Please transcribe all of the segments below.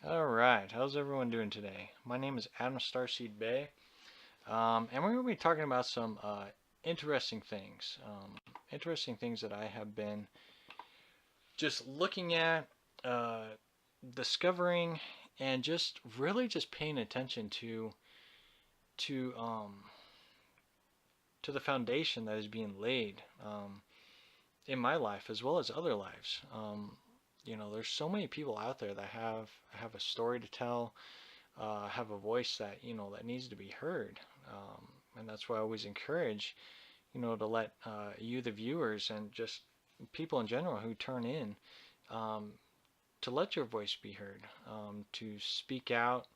All right, how's everyone doing today? My name is Adam Starseed Bey, and we're going to be talking about some interesting things that I have been just looking at, uh, discovering, and just really just paying attention to um, to the foundation that is being laid in my life as well as other lives. There's so many people out there that have a story to tell, have a voice that that needs to be heard. And that's why I always encourage to let you, the viewers, and just people in general who turn in, um, to let your voice be heard, to speak out,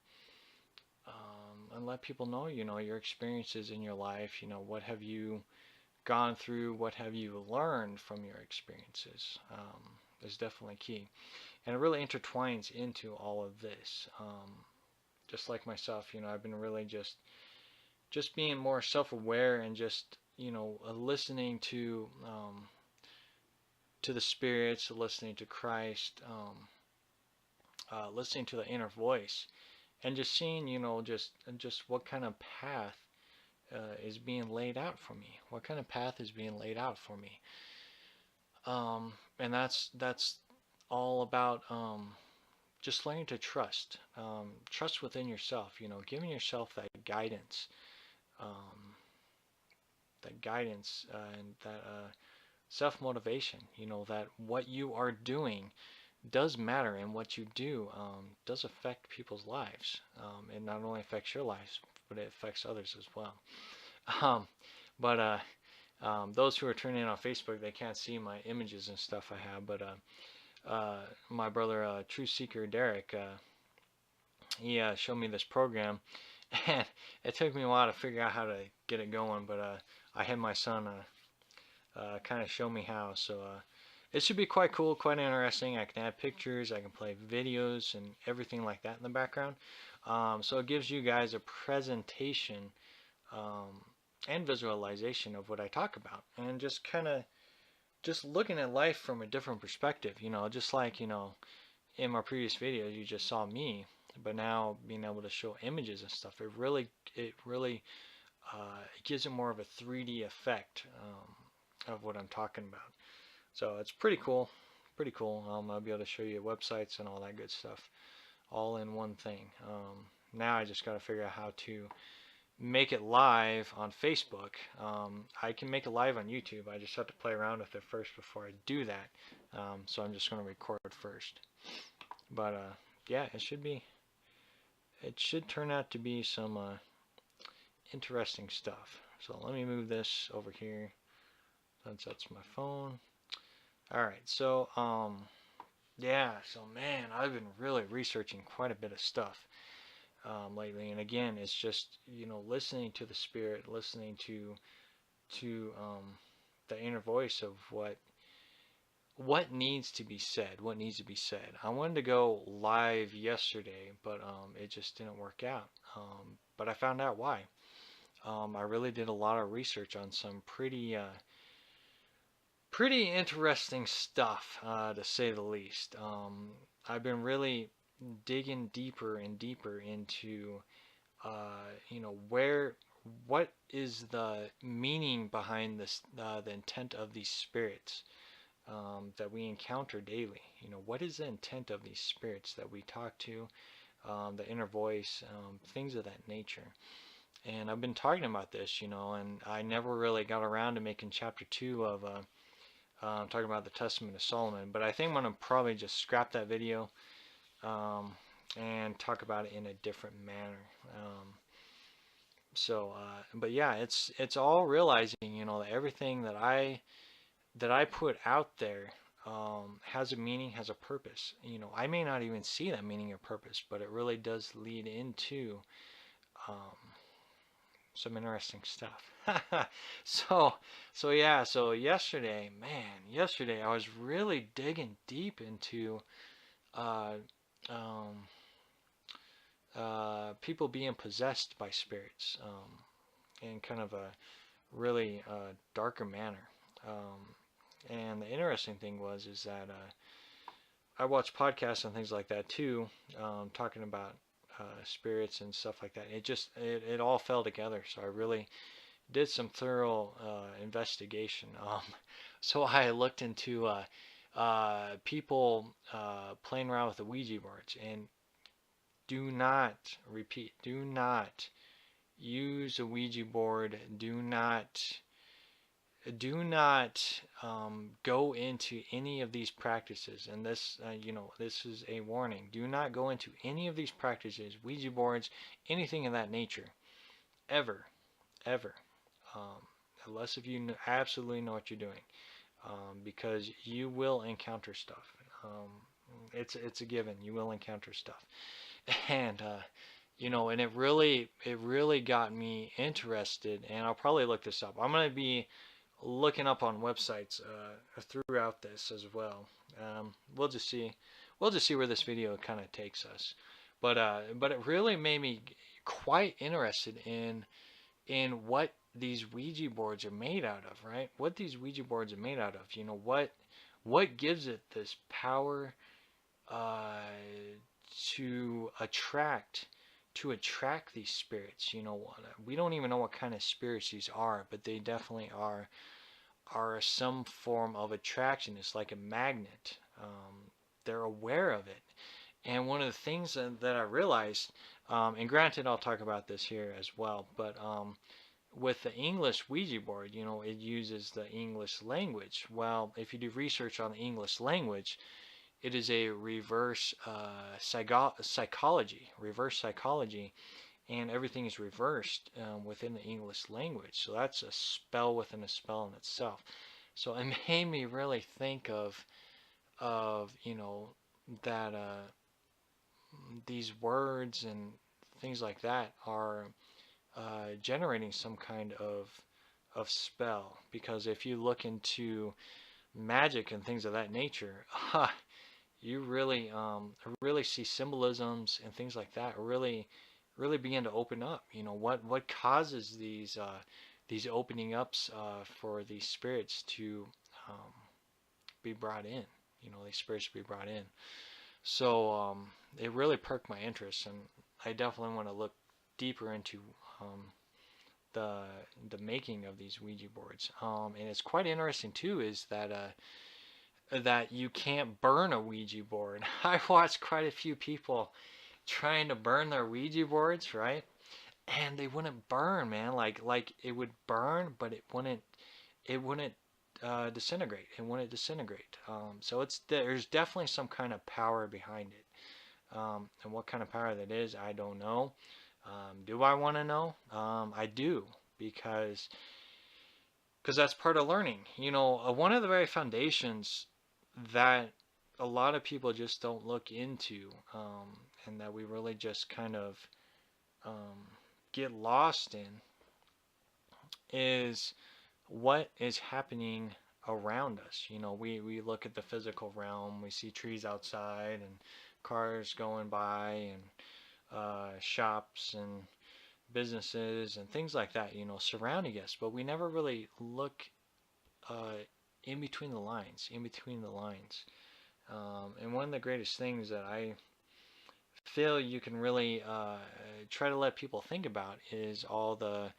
and let people know your experiences in your life. What have you gone through? What have you learned from your experiences? Is definitely key, and it really intertwines into all of this. Just like myself, I've been really just being more self-aware and just listening to the spirits, listening to Christ, listening to the inner voice, and just seeing just what kind of path is being laid out for me. What kind of path is being laid out for me? And that's all about just learning to trust, trust within yourself. Giving yourself um, that guidance and that self motivation. That what you are doing does matter, and what you do does affect people's lives. It not only affects your lives, but it affects others as well. Um, but those who are tuning in on Facebook, they can't see my images and stuff I have. But my brother, True Seeker Derek, he showed me this program, and it took me a while to figure out how to get it going. But I had my son kind of show me how. So it should be quite cool, quite interesting. I can add pictures, I can play videos, and everything like that in the background. So it gives you guys a presentation um, and visualization of what I talk about, and just kind of just looking at life from a different perspective. Just like in my previous videos, you just saw me, but now being able to show images and stuff, it really it gives it more of a 3D effect of what I'm talking about. So it's pretty cool, pretty cool. I'll be able to show you websites and all that good stuff, all in one thing. Now I just got to figure out how to make it live on Facebook. I can make it live on YouTube. I just have to play around with it first before I do that. So I'm just going to record first. But yeah, it should turn out to be some interesting stuff. So let me move this over here since that's my phone. All right, so yeah, so man, I've been really researching quite a bit of stuff lately, and again, it's just listening to the spirit, listening to the inner voice of what needs to be said, what needs to be said. I wanted to go live yesterday, but it just didn't work out. But I found out why. I really did a lot of research on some pretty interesting stuff, to say the least. I've been really digging deeper and deeper into, what is the meaning behind this, the intent of these spirits that we encounter daily. What is the intent of these spirits that we talk to, the inner voice, things of that nature. And I've been talking about this, and I never really got around to making chapter two of talking about the Testament of Solomon. But I think I'm going to probably just scrap that video um, and talk about it in a different manner. But yeah, it's all realizing, that everything that I put out there has a meaning, has a purpose. I may not even see that meaning or purpose, but it really does lead into um, some interesting stuff. so, so yeah, so yesterday I was really digging deep into uh, um, people being possessed by spirits in kind of a really darker manner. And the interesting thing was is that I watch podcasts and things like that too, talking about spirits and stuff like that. It all fell together. So I really did some thorough investigation. So I looked into people playing around with the Ouija boards, and do not repeat, do not use a Ouija board. Do not go into any of these practices. And this, this is a warning. Do not go into any of these practices, Ouija boards, anything of that nature, ever, ever, um, unless if you absolutely know what you're doing, because you will encounter stuff. It's a given. You will encounter stuff, and and it really got me interested. And I'll probably look this up. I'm gonna be looking up on websites throughout this as well. We'll just see. We'll just see where this video kind of takes us. But it really made me quite interested in what these Ouija boards are made out of, right? What these Ouija boards are made out of. What gives it this power uh, to attract these spirits. We don't even know what kind of spirits these are, but they definitely are some form of attraction. It's like a magnet. They're aware of it. And one of the things that I realized, and granted, I'll talk about this here as well, but with the English Ouija board, it uses the English language. Well, if you do research on the English language, it is a reverse psychology, and everything is reversed within the English language. So that's a spell within a spell in itself. So it made me really think of that these words and things like that are generating some kind of spell. Because if you look into magic and things of that nature, you really see symbolisms and things like that really begin to open up. What causes these opening ups for these spirits to um, be brought in. These spirits to be brought in. So it really perked my interest, and I definitely want to look deeper into um, the making of these Ouija boards. And it's quite interesting too, is that you can't burn a Ouija board. I watched quite a few people trying to burn their Ouija boards, right? And they wouldn't burn, man. Like it would burn, but it wouldn't disintegrate. It wouldn't disintegrate. So there's definitely some kind of power behind it. And what kind of power that is, I don't know. Do I want to know? I do, because that's part of learning. One of the very foundations that a lot of people just don't look into, and that we really just kind of um, get lost in, is what is happening around us. We look at the physical realm, we see trees outside and cars going by, and shops and businesses and things like that, surrounding us, but we never really look in between the lines. And one of the greatest things that I feel you can really try to let people think about is all the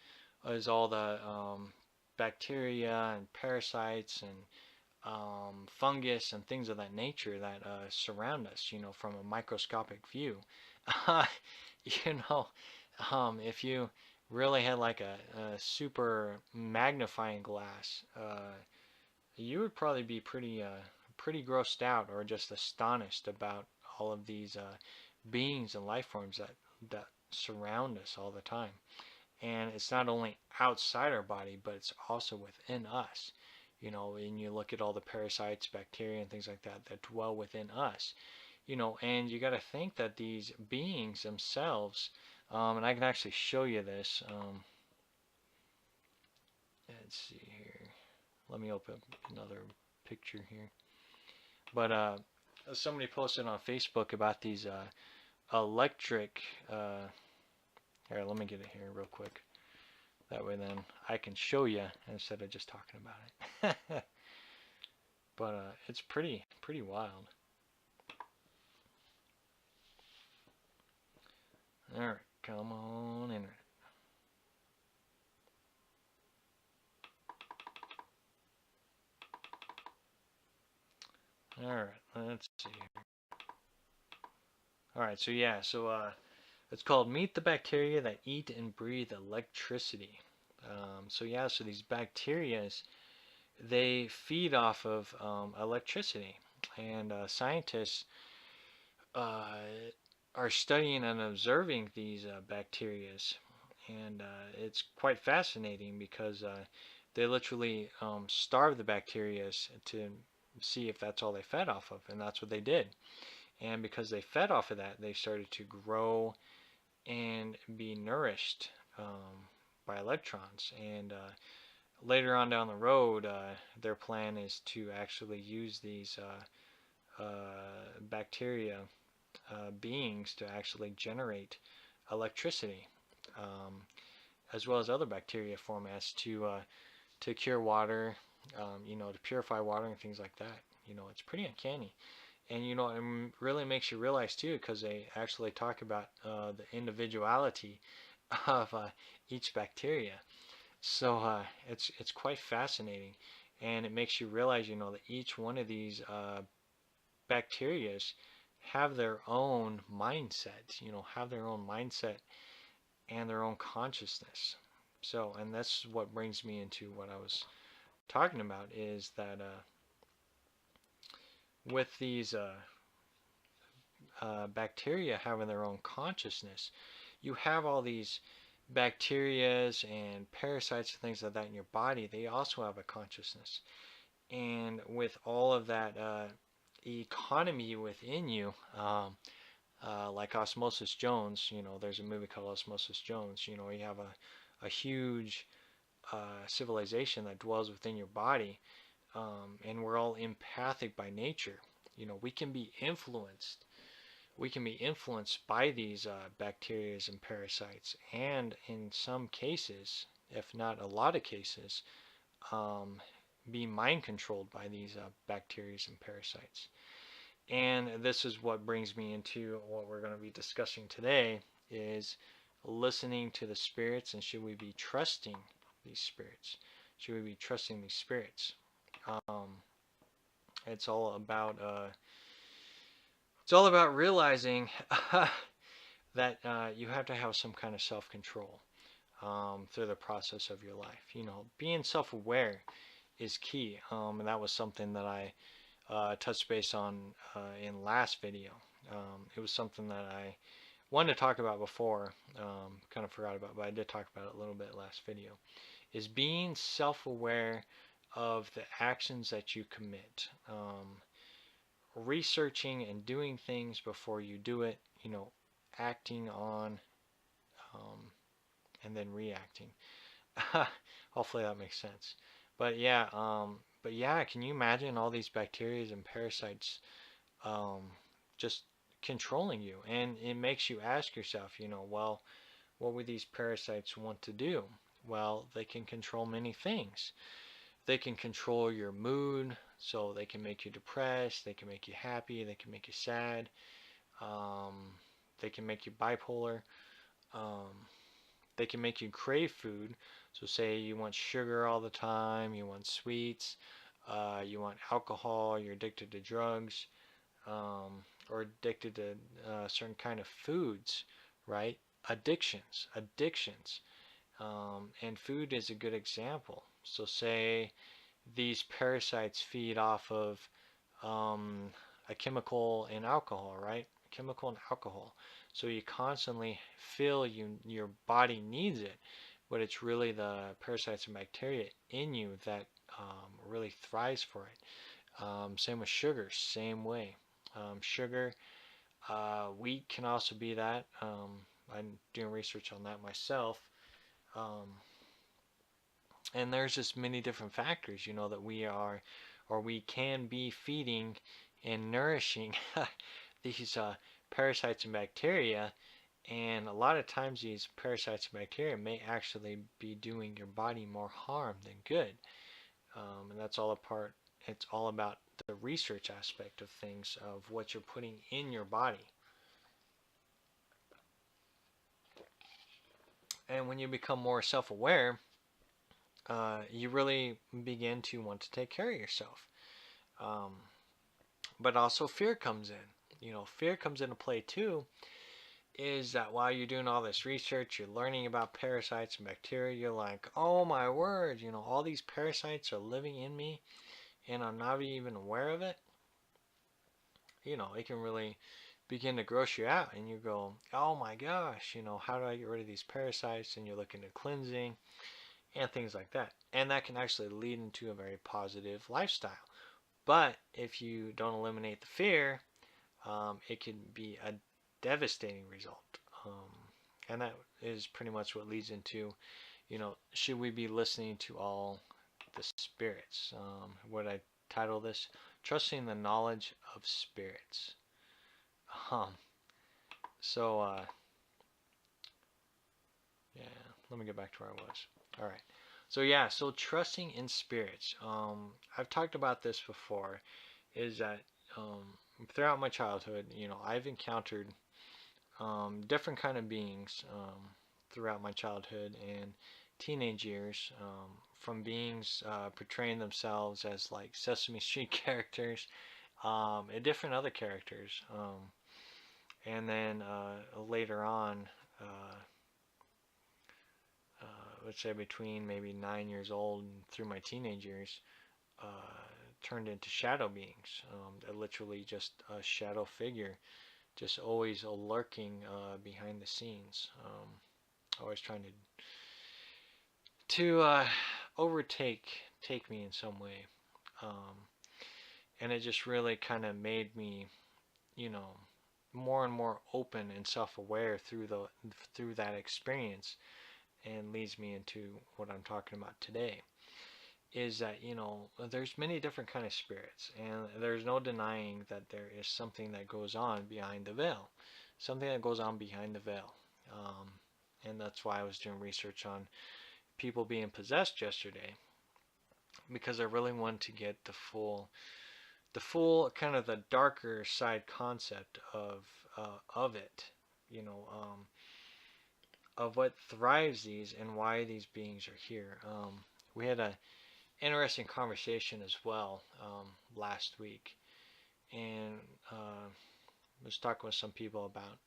bacteria and parasites and fungus and things of that nature that surround us, from a microscopic view. you know, if you really had like a super magnifying glass, you would probably be pretty grossed out or just astonished about all of these beings and life forms that surround us all the time. And it's not only outside our body, but it's also within us. And you look at all the parasites, bacteria, and things like that dwell within us. And you got to think that these beings themselves, and I can actually show you this. Let's see here. Let me open another picture here. But somebody posted on Facebook about these electric. Here, let me get it here real quick. That way, then I can show you instead of just talking about it. But it's pretty wild. Alright, come on, internet. Alright, let's see here. Alright, so yeah, it's called Meet the Bacteria That Eat and Breathe Electricity. So yeah, so these bacteria, they feed off of electricity, and scientists uh, are studying and observing these bacteria, and it's quite fascinating because they literally starve the bacteria to see if that's all they fed off of, and that's what they did. And because they fed off of that, they started to grow and be nourished by electrons. And later on down the road, their plan is to actually use these bacteria beings to actually generate electricity, um, as well as other bacteria formats to cure water, to purify water and things like that. It's pretty uncanny. And it really makes you realize too, because they actually talk about the individuality of each bacteria. So it's quite fascinating, and it makes you realize, that each one of these bacterias have their own mindset, have their own mindset and their own consciousness. So, and that's what brings me into what I was talking about is that with these bacteria having their own consciousness, you have all these bacterias and parasites and things like that in your body. They also have a consciousness. And with all of that economy within you, like Osmosis Jones, there's a movie called Osmosis Jones. You have a huge civilization that dwells within your body, and we're all empathic by nature. We can be influenced. We can be influenced by these bacteria and parasites, and in some cases, if not a lot of cases, um, be mind controlled by these bacteria and parasites. And this is what brings me into what we're going to be discussing today is listening to the spirits, and should we be trusting these spirits? Should we be trusting these spirits? Um, it's all about realizing that you have to have some kind of self-control through the process of your life. Being self-aware is key, and that was something that I touched base on in last video. It was something that I wanted to talk about before, kind of forgot about, but I did talk about it a little bit last video, is being self-aware of the actions that you commit. Researching and doing things before you do it, acting on and then reacting. Hopefully that makes sense. But yeah, can you imagine all these bacteria and parasites um, just controlling you? And it makes you ask yourself, well, what would these parasites want to do? Well, they can control many things. They can control your mood, so they can make you depressed, they can make you happy, they can make you sad, um, they can make you bipolar, um, they can make you crave food. So say you want sugar all the time, you want sweets, you want alcohol, you're addicted to drugs, or addicted to certain kind of foods, right? Addictions. And food is a good example. So say these parasites feed off of um, a chemical in alcohol, right? Chemical in alcohol. So you constantly feel your body needs it, but it's really the parasites and bacteria in you that really thrives for it. Same with sugar, same way. Sugar, wheat can also be that. I'm doing research on that myself. Um, and there's just many different factors, that we are, or we can be feeding and nourishing these parasites and bacteria. And a lot of times these parasites and bacteria may actually be doing your body more harm than good. And that's all a part, it's all about the research aspect of things, of what you're putting in your body. And when you become more self-aware, you really begin to want to take care of yourself. Um, but also fear comes in. Fear comes into play too. Is that while you're doing all this research, you're learning about parasites and bacteria, you're like, oh my word, all these parasites are living in me and I'm not even aware of it. It can really begin to gross you out and you go, oh my gosh, how do I get rid of these parasites? And you're looking at cleansing and things like that. And that can actually lead into a very positive lifestyle. But if you don't eliminate the fear, it can be a devastating result. And that is pretty much what leads into, should we be listening to all the spirits? What I title this, Trusting the Knowledge of Spirits. Um, so, yeah, let me get back to where I was. All right. So, yeah, so trusting in spirits. I've talked about this before, is that throughout my childhood, I've encountered different kind of beings throughout my childhood and teenage years, from beings portraying themselves as like Sesame Street characters, and different other characters, and then later on, uh, let's say between maybe 9 years old and through my teenage years, uh, turned into shadow beings, that literally just a shadow figure, just always lurking behind the scenes, always trying to take me in some way, um, and it just really kind of made me, you know, more and more open and self-aware through that experience, and leads me into what I'm talking about today. Is that there's many different kind of spirits, and there's no denying that there is something that goes on behind the veil, something that goes on behind the veil, um, and that's why I was doing research on people being possessed yesterday, because I really want to get the full kind of the darker side concept of it, you know, of what thrives these and why these beings are here. We had a interesting conversation as well last week, and was talking with some people about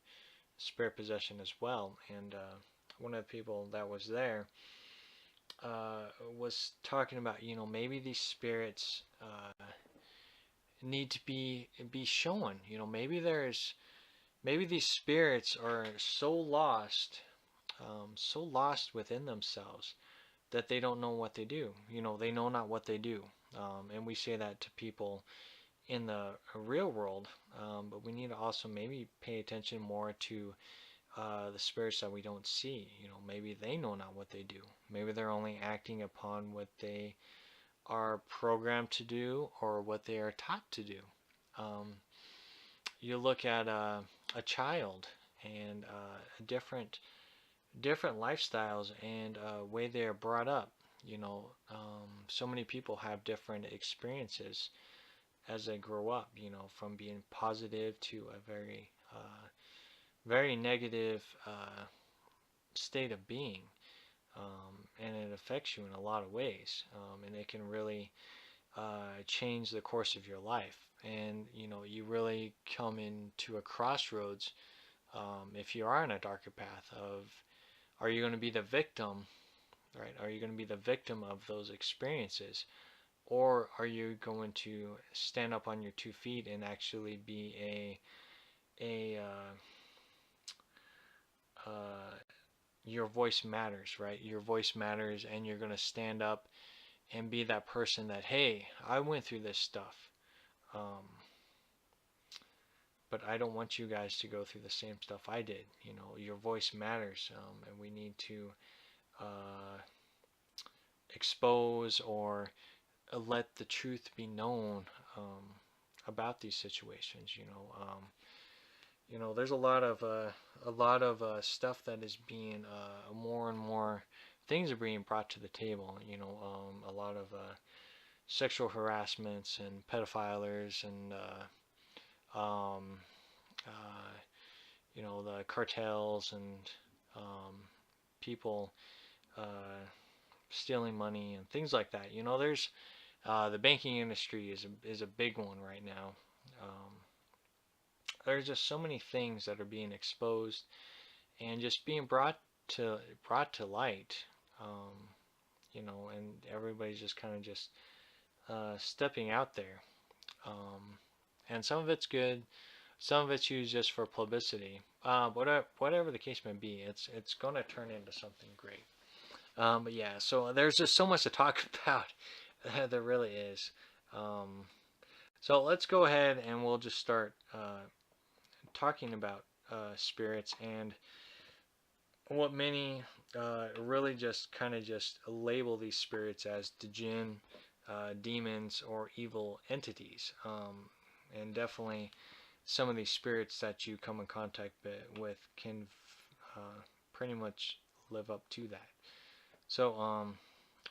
spirit possession as well. And one of the people that was there was talking about, maybe these spirits need to be shown. Maybe these spirits are so lost within themselves that they don't know what they do. They know not what they do. And we say that to people in the real world, but we need to also maybe pay attention more to the spirits that we don't see. Maybe they know not what they do. Maybe they're only acting upon what they are programmed to do or what they are taught to do. Um, you look at a child and different lifestyles and way they are brought up. So many people have different experiences as they grow up. From being positive to a very negative state of being, and it affects you in a lot of ways, and it can really change the course of your life. And you really come into a crossroads, if you are on a darker path of, are you going to be the victim, right? Are you going to be the victim of those experiences, or are you going to stand up on your 2 feet and actually be a your voice matters, right? Your voice matters, and you're going to stand up and be that person that, hey, I went through this stuff, um, but I don't want you guys to go through the same stuff I did. Your voice matters, and we need to uh, expose or let the truth be known, about these situations. There's a lot of stuff that is being more and more things are being brought to the table. A lot of sexual harassments and pedophilers and um, uh, the cartels and um, people stealing money and things like that. There's the banking industry is a big one right now. Um, there's just so many things that are being exposed and just being brought to light. Um, and everybody's just kind of just stepping out there. Um, and some of it's good, some of it's used just for publicity. Whatever the case may be, it's going to turn into something great. But yeah, so there's just so much to talk about. There really is. Um, so let's go ahead and we'll just start talking about spirits and what many really just kind of just label these spirits as the jinn, demons, or evil entities. And definitely some of these spirits that you come in contact with can pretty much live up to that. So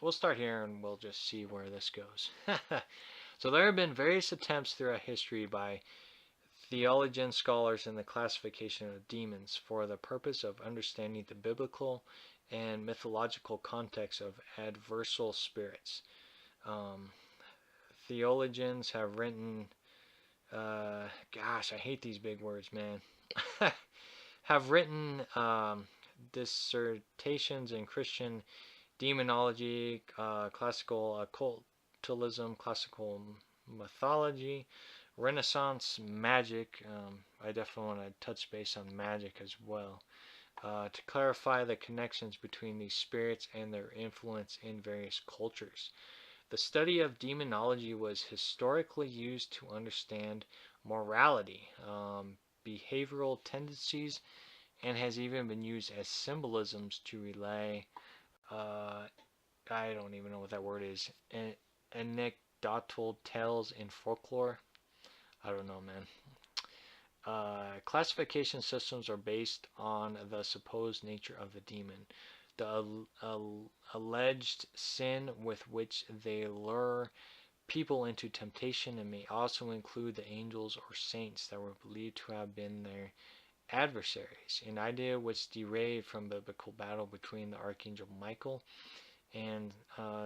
we'll start here and we'll just see where this goes. So there have been various attempts throughout history by theologian scholars in the classification of demons for the purpose of understanding the biblical and mythological context of adversal spirits. Um, Theologians have written, gosh, I hate these big words, man, have written dissertations in Christian demonology, classical occultism, classical mythology, Renaissance magic. I definitely want to touch base on magic as well to clarify the connections between these spirits and their influence in various cultures. The study of demonology was historically used to understand morality, behavioral tendencies, and has even been used as symbolisms to relay, I don't even know what that word is, anecdotal tales in folklore. I don't know, man. Classification systems are based on the supposed nature of the demon, the alleged sin with which they lure people into temptation, and may also include the angels or saints that were believed to have been their adversaries, an idea which derived from biblical battle between the archangel Michael and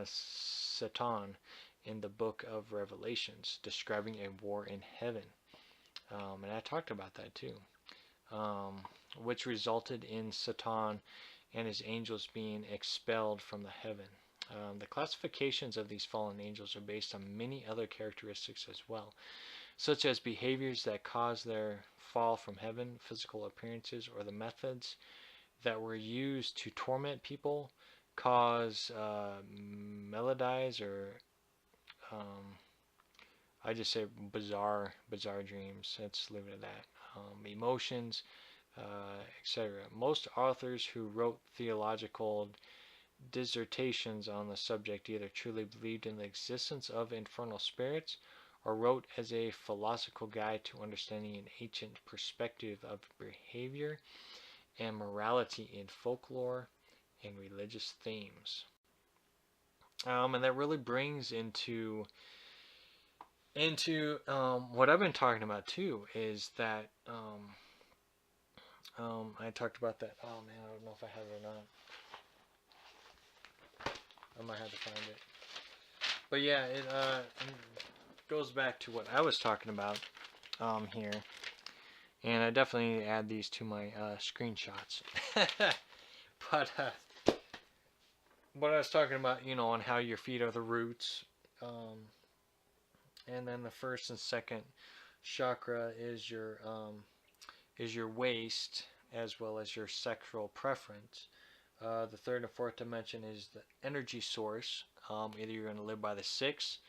Satan in the book of Revelations, describing a war in heaven. And I talked about that too, which resulted in Satan and his angels being expelled from the heaven. The classifications of these fallen angels are based on many other characteristics as well, such as behaviors that cause their fall from heaven, physical appearances, or the methods that were used to torment people, cause melodies, or I just say bizarre dreams. Let's leave it at that. Emotions, etc. Most authors who wrote theological dissertations on the subject either truly believed in the existence of infernal spirits or wrote as a philosophical guide to understanding an ancient perspective of behavior and morality in folklore and religious themes. And that really brings into what I've been talking about too, is that I talked about that. Oh man, I don't know if I have it or not. I might have to find it. But yeah, it goes back to what I was talking about here, and I definitely need to add these to my screenshots. But what I was talking about, on how your feet are the roots, and then the first and second chakra is your waist, as well as your sexual preference. The third and fourth dimension is the energy source. Either you're going to live by the 6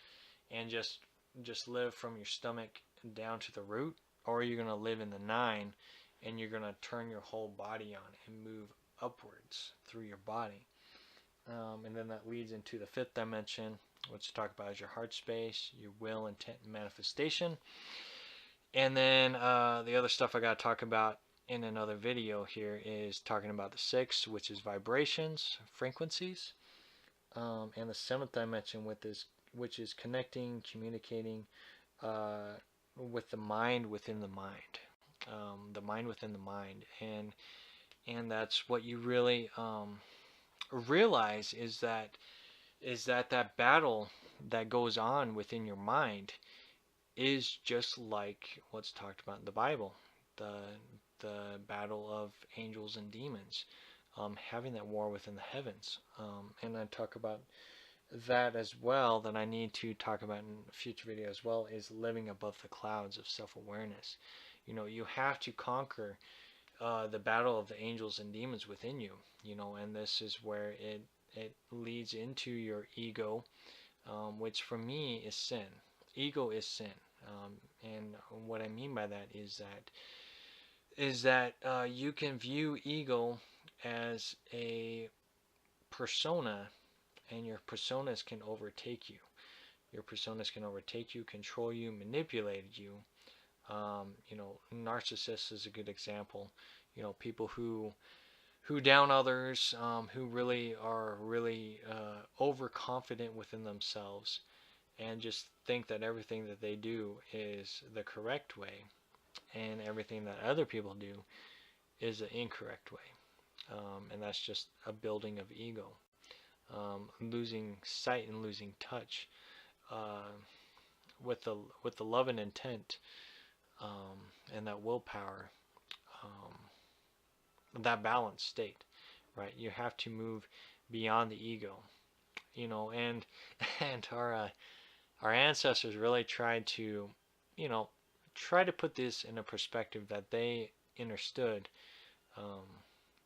and just live from your stomach down to the root, or you're going to live in the 9 and you're going to turn your whole body on and move upwards through your body. And then that leads into the 5th dimension, which to talk about is your heart space, your will, intent, and manifestation. And then the other stuff I got to talk about in another video here is talking about the 6th, which is vibrations, frequencies, and the 7th dimension, which is connecting, communicating with the mind within the mind, the mind within the mind. And And that's what you really realize is that that battle that goes on within your mind is just like what's talked about in the Bible, the the battle of angels and demons, having that war within the heavens. And I talk about that as well. That I need to talk about in a future video as well is living above the clouds of self-awareness. You know, you have to conquer the battle of the angels and demons within you. You know, and this is where it leads into your ego, which for me is sin. Ego is sin. And what I mean by that is that you can view ego as a persona, and your personas can overtake you. Your personas can overtake you, control you, manipulate you. You know, narcissists is a good example. You know, people who down others, who really are really overconfident within themselves, and just think that everything that they do is the correct way, and everything that other people do is the incorrect way. And that's just a building of ego, losing sight and losing touch uh, with the love and intent, and that willpower, that balanced state, right? You have to move beyond the ego, you know, and our ancestors really tried to, you know, try to put this in a perspective that they understood. Um,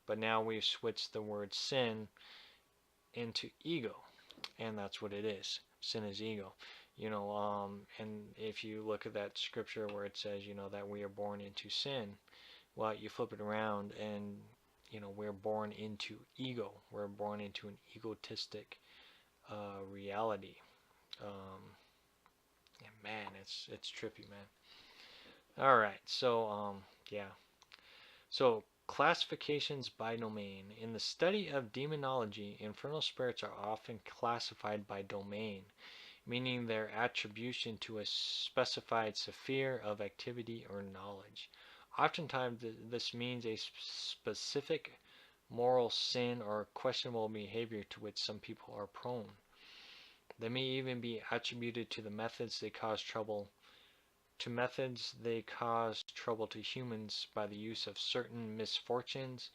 but now we've switched the word sin into ego, and that's what it is. Sin is ego. You know, and if you look at that scripture where it says, you know, that we are born into sin, well, you flip it around and, you know, we're born into ego. We're born into an egotistic reality. Um, and man, it's trippy, man. All right, so yeah. So classifications by domain. In the study of demonology, infernal spirits are often classified by domain, meaning their attribution to a specified sphere of activity or knowledge. Oftentimes, this means a specific moral sin or questionable behavior to which some people are prone. They may even be attributed to the methods they cause trouble to humans by the use of certain misfortunes,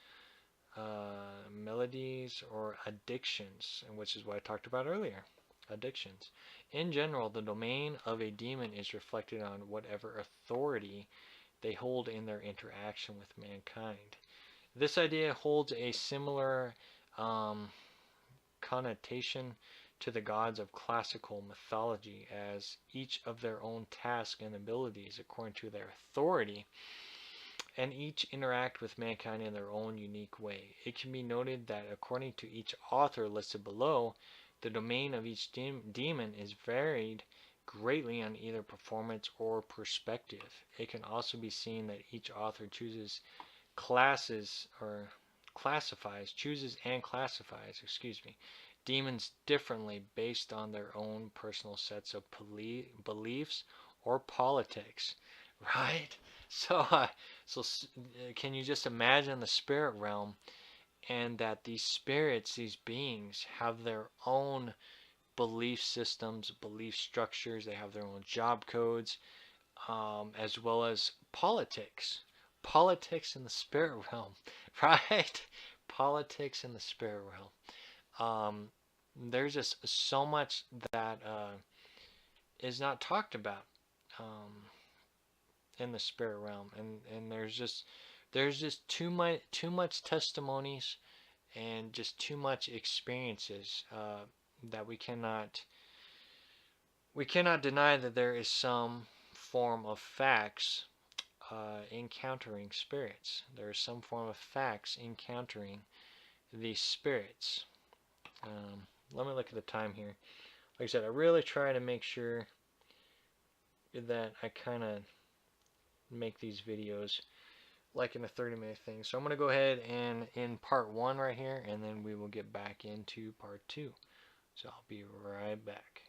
melodies, or addictions, which is what I talked about earlier. Addictions. In general, the domain of a demon is reflected on whatever authority they hold in their interaction with mankind. This idea holds a similar connotation to the gods of classical mythology, as each of their own tasks and abilities according to their authority, and each interact with mankind in their own unique way. It can be noted that according to each author listed below, the domain of each demon is varied greatly on either performance or perspective. It can also be seen that each author chooses and classifies, demons differently based on their own personal sets of beliefs or politics, right? So, can you just imagine the spirit realm, and that these spirits, these beings, have their own belief systems, belief structures. They have their own job codes, as well as politics. Politics in the spirit realm, right? Politics in the spirit realm. There's just so much that is not talked about in the spirit realm, and there's just too much testimonies, and just too much experiences that we cannot deny that there is some form of facts encountering spirits. There is some form of facts encountering these spirits. Let me look at the time here. Like I said, I really try to make sure that I kind of make these videos like in a 30-minute thing. So I'm going to go ahead and in part 1 right here, and then we will get back into part 2. So I'll be right back.